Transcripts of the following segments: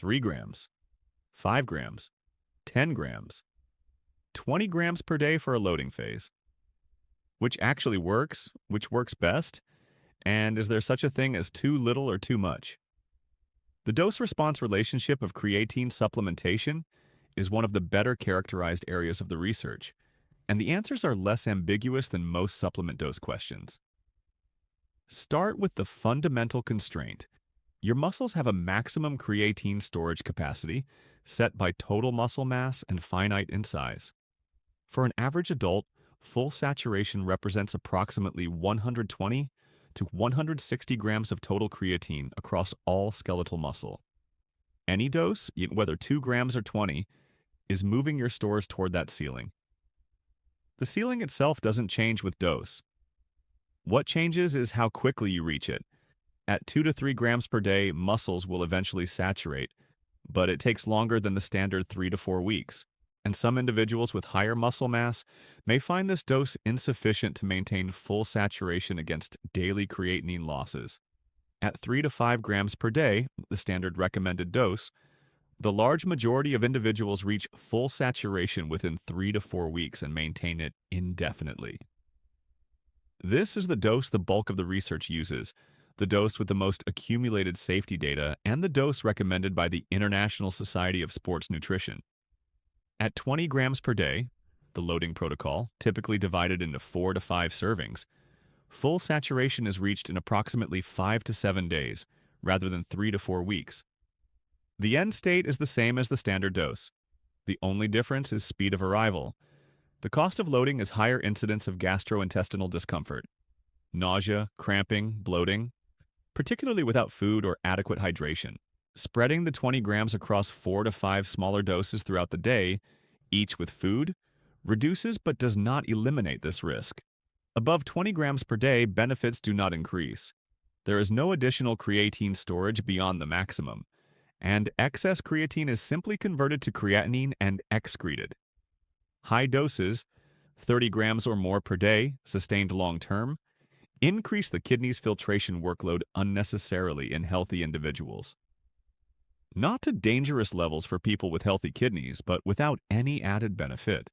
3 grams, 5 grams, 10 grams, 20 grams per day for a loading phase. Which actually works? Which works best? And is there such a thing as too little or too much? The dose-response relationship of creatine supplementation is one of the better characterized areas of the research, and the answers are less ambiguous than most supplement dose questions. Start with the fundamental constraint. Your muscles have a maximum creatine storage capacity set by total muscle mass and finite in size. For an average adult, full saturation represents approximately 120 to 160 grams of total creatine across all skeletal muscle. Any dose, whether 2 grams or 20, is moving your stores toward that ceiling. The ceiling itself doesn't change with dose. What changes is how quickly you reach it. At 2 to 3 grams per day, muscles will eventually saturate, but it takes longer than the standard 3 to 4 weeks. And some individuals with higher muscle mass may find this dose insufficient to maintain full saturation against daily creatinine losses. At 3 to 5 grams per day, the standard recommended dose, the large majority of individuals reach full saturation within 3 to 4 weeks and maintain it indefinitely. This is the dose the bulk of the research uses, the dose with the most accumulated safety data, and the dose recommended by the International Society of Sports Nutrition. At 20 grams per day, the loading protocol, typically divided into 4 to 5 servings, full saturation is reached in approximately 5 to 7 days, rather than 3 to 4 weeks. The end state is the same as the standard dose. The only difference is speed of arrival. The cost of loading is higher incidence of gastrointestinal discomfort, nausea, cramping, bloating, particularly without food or adequate hydration. Spreading the 20 grams across 4 to 5 smaller doses throughout the day, each with food, reduces but does not eliminate this risk. Above 20 grams per day, benefits do not increase. There is no additional creatine storage beyond the maximum, and excess creatine is simply converted to creatinine and excreted. High doses, 30 grams or more per day, sustained long-term, increase the kidney's filtration workload unnecessarily in healthy individuals. Not to dangerous levels for people with healthy kidneys, but without any added benefit.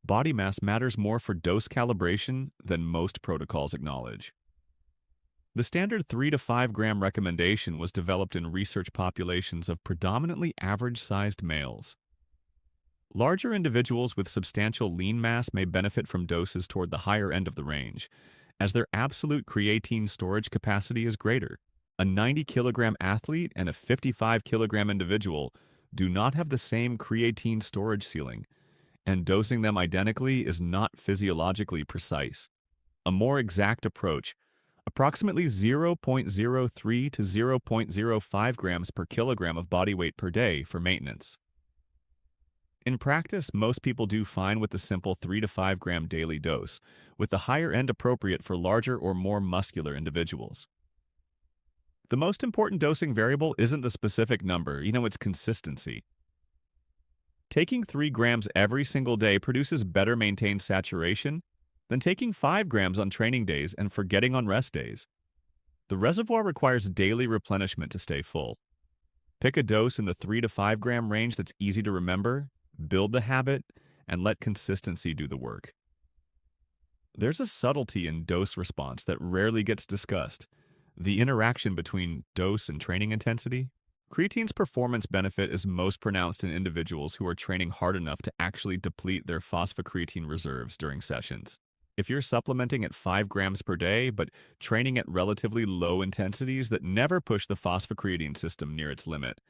Body mass matters more for dose calibration than most protocols acknowledge. The standard 3 to 5 gram recommendation was developed in research populations of predominantly average-sized males. Larger individuals with substantial lean mass may benefit from doses toward the higher end of the range, as their absolute creatine storage capacity is greater. A 90-kilogram athlete and a 55-kilogram individual do not have the same creatine storage ceiling, and dosing them identically is not physiologically precise. A more exact approach, approximately 0.03 to 0.05 grams per kilogram of body weight per day for maintenance. In practice, most people do fine with the simple 3 to 5 gram daily dose, with the higher end appropriate for larger or more muscular individuals. The most important dosing variable isn't the specific number, it's consistency. Taking 3 grams every single day produces better maintained saturation than taking 5 grams on training days and forgetting on rest days. The reservoir requires daily replenishment to stay full. Pick a dose in the 3 to 5 gram range that's easy to remember, build the habit, and let consistency do the work. There's a subtlety in dose response that rarely gets discussed. The interaction between dose and training intensity. Creatine's performance benefit is most pronounced in individuals who are training hard enough to actually deplete their phosphocreatine reserves during sessions. If you're supplementing at 5 grams per day, but training at relatively low intensities that never push the phosphocreatine system near its limit,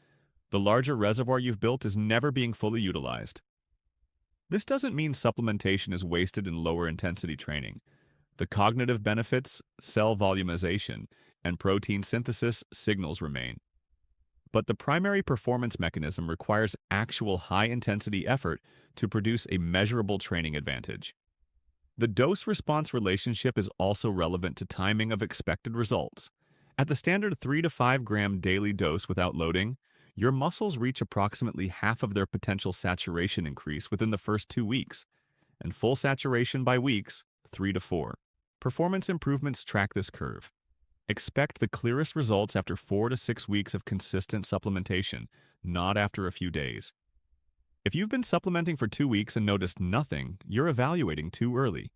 the larger reservoir you've built is never being fully utilized. This doesn't mean supplementation is wasted in lower intensity training. The cognitive benefits, cell volumization, and protein synthesis signals remain. But the primary performance mechanism requires actual high-intensity effort to produce a measurable training advantage. The dose-response relationship is also relevant to timing of expected results. At the standard 3 to 5 gram daily dose without loading, your muscles reach approximately half of their potential saturation increase within the first 2 weeks, and full saturation by weeks 3 to 4. Performance improvements track this curve. Expect the clearest results after 4 to 6 weeks of consistent supplementation, not after a few days. If you've been supplementing for 2 weeks and noticed nothing, you're evaluating too early.